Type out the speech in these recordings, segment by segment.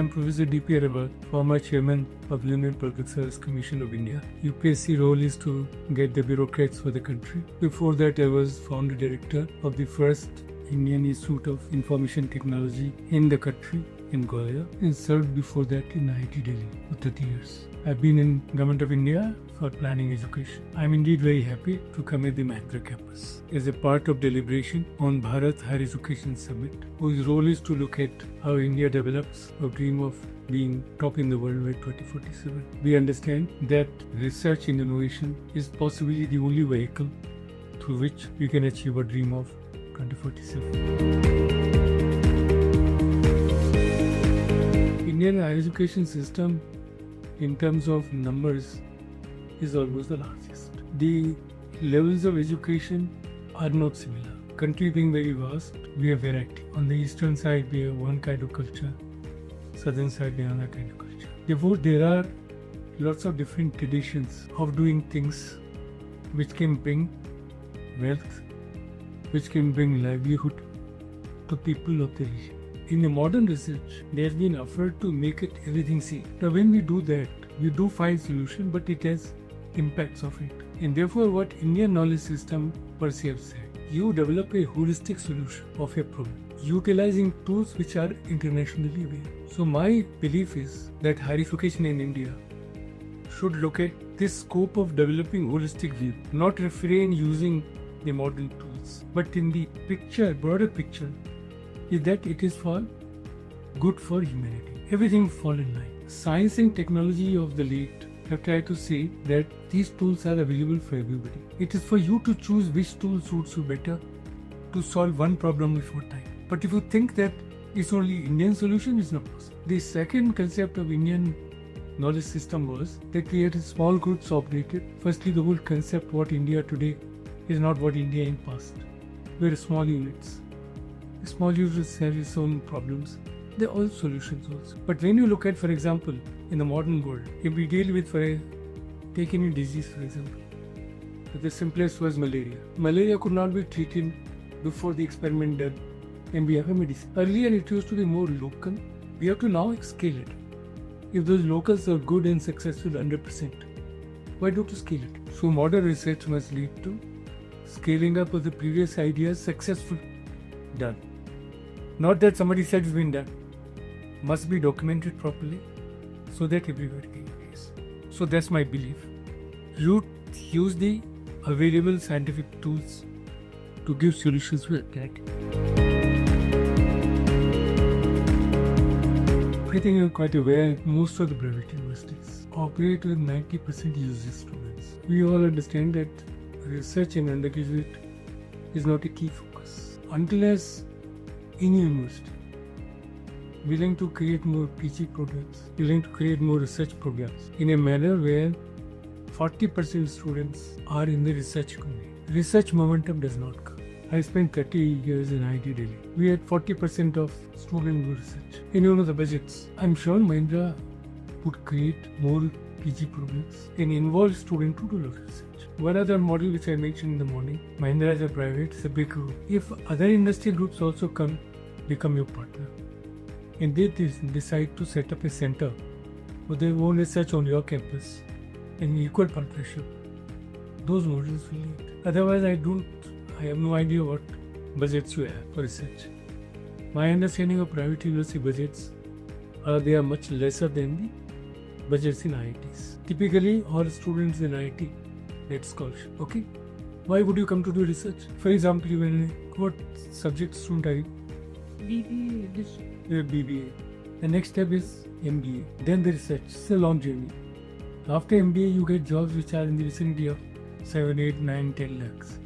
am Professor D.P. Agrawal, former Chairman of Union Public Service Commission of India. UPSC role is to get the bureaucrats for the country. Before that, I was founder director of the first Indian Institute of Information Technology in the country in Goa, and served before that in IIT Delhi for 30 years. I've been in Government of India for planning education. I'm indeed very happy to come at the Mahindra campus as a part of deliberation on Bharat Higher Education Summit, whose role is to look at how India develops a dream of being top in the world by 2047. We understand that research and innovation is possibly the only vehicle through which we can achieve a dream of 2047. Indian higher education system in terms of numbers is almost the largest. The levels of education are not similar. Country being very vast, we have variety. On the eastern side, we have one kind of culture. Southern side, we have another kind of culture. Therefore, there are lots of different traditions of doing things which can bring wealth, which can bring livelihood to people of the region. In the modern research, there has been effort to make it everything same. Now, when we do that, we do find solution, but it has impacts of it. And therefore, what Indian knowledge system per se have said, you develop a holistic solution of a problem, utilizing tools which are internationally available. So my belief is that higher education in India should look at this scope of developing holistic view, not refrain using the modern tools, but in the picture, broader picture, is that it is for good for humanity. Everything fall in line. Science and technology of the late have tried to say that these tools are available for everybody. It is for you to choose which tool suits you better to solve one problem before time. But if you think that it's only Indian solution, it's not possible. The second concept of Indian knowledge system was that we had small groups operated. Firstly, the whole concept what India today is not what India in past. We're small units. Small units have its own problems. They're all solutions also. But when you look at, for example, in the modern world, if we deal with, take any disease, for example, the simplest was malaria. Malaria could not be treated before the experiment done, and we have a medicine. Earlier, it used to be more local. We have to now scale it. If those locals are good and successful 100%, why don't you scale it? So modern research must lead to scaling up of the previous ideas successful, done. Not that somebody said it's been done. Must be documented properly so that everybody can use. So that's my belief. You use the available scientific tools to give solutions to attack. I think you're quite aware most of the private universities operate with 90% UG students. We all understand that research in undergraduate is not a key focus. Unless any university willing to create more PG programs, willing to create more research programs in a manner where 40% students are in the research community. Research momentum does not come. I spent 30 years in IIT Delhi. We had 40% of students do research. And you know the budgets. I'm sure Mahindra would create more PG programs and involve students to do research. One other model which I mentioned in the morning, Mahindra as a private, is a big group. If other industry groups also become your partner, and they decide to set up a center for their own research on your campus in equal partnership, those models will lead. Otherwise, I have no idea what budgets you have for research. My understanding of private university budgets they are much lesser than the budgets in IITs. Typically, all students in IIT get scholarship. Okay, why would you come to do research? For example, what subject student are you? BBA. The next step is MBA. Then the research. It's a long journey. After MBA, you get jobs which are in the vicinity of 7, 8, 9, 10 lakhs.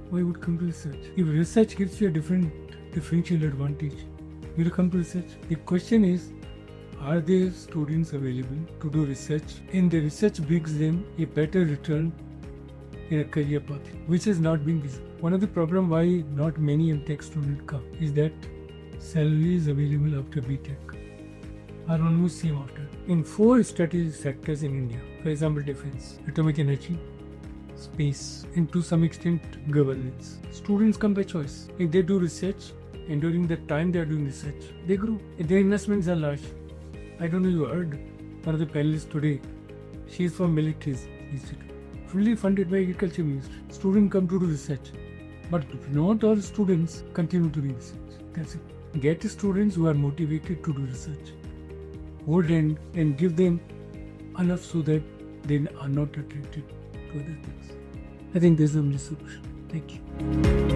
Why would come to research? If research gives you a differential advantage, will you come to research? The question is, are there students available to do research? And the research brings them a better return in a career path, which has not been visible. One of the problems why not many MTech students come is that salaries available after BTech are almost same after. In 4 strategic sectors in India, for example, defense, atomic energy, space, and to some extent governance, students come by choice. If they do research, and during the time they are doing research, they grow. If their investments are large, I don't know you heard, one of the panelists today, she is from Military's Institute, fully funded by Agriculture Ministry. Students come to do research, but not all students continue to do research. That's it. Get students who are motivated to do research, hold and give them enough so that they are not attracted to other things. I think this is the only solution. Thank you.